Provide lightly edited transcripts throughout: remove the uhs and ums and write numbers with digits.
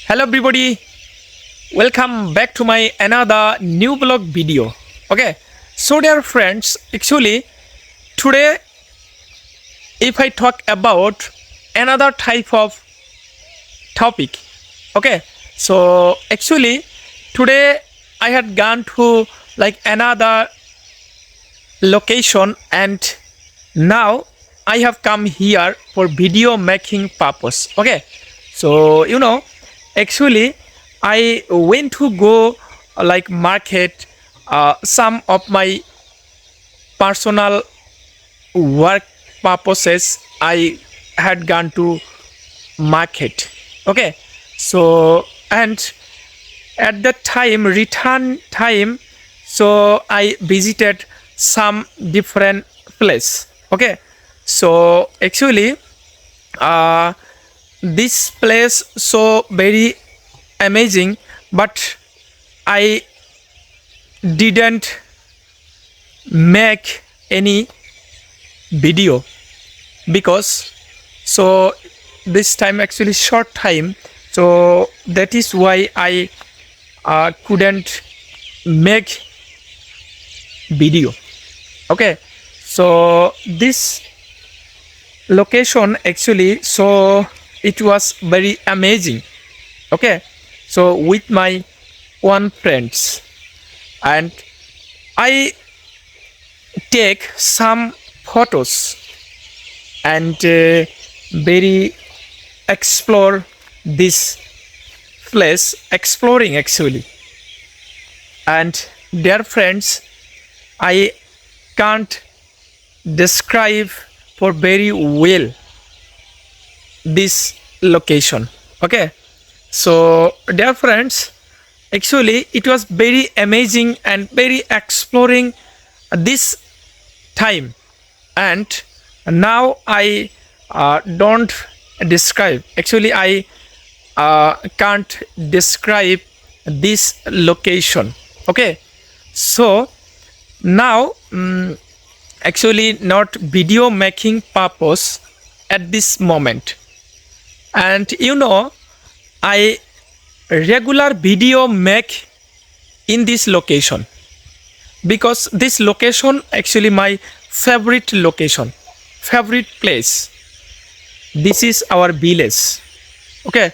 Hello everybody, welcome back to my another new blog video. Okay, so dear friends, actually today if I talk about another type of topic. Okay, so actually today I had gone to like another location and now I have come here for video making purpose. Okay, so actually I went to go like market some of my personal work purposes. I had gone to market. Okay, so and at that time return time, so I visited some different place. Okay, so actually this place so very amazing, but I didn't make any video because so this time actually short time, so that is why I couldn't make video. Okay, so this location actually, so it was very amazing. Okay, so with my one friends and I take some photos and very explore this place, exploring actually. And dear friends, I can't describe for very well this location. Okay, so dear friends, actually it was very amazing and very exploring this time, and now I don't describe, actually I can't describe this location. Okay, so now actually not video making purpose at this moment, and I regular video make in this location because this location actually my favorite location, favorite place. This is our village. Okay,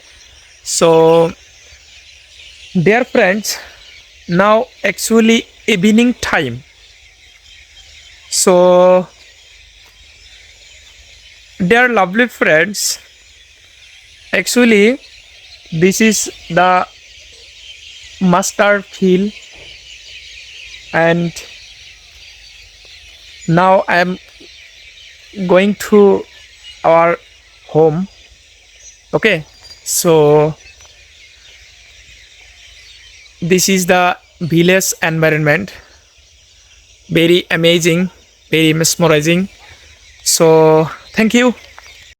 so dear friends, now actually evening time, so dear lovely friends, actually this is the mustard field and now I am going to our home. Okay, so this is the village environment, very amazing, very mesmerizing. So thank you.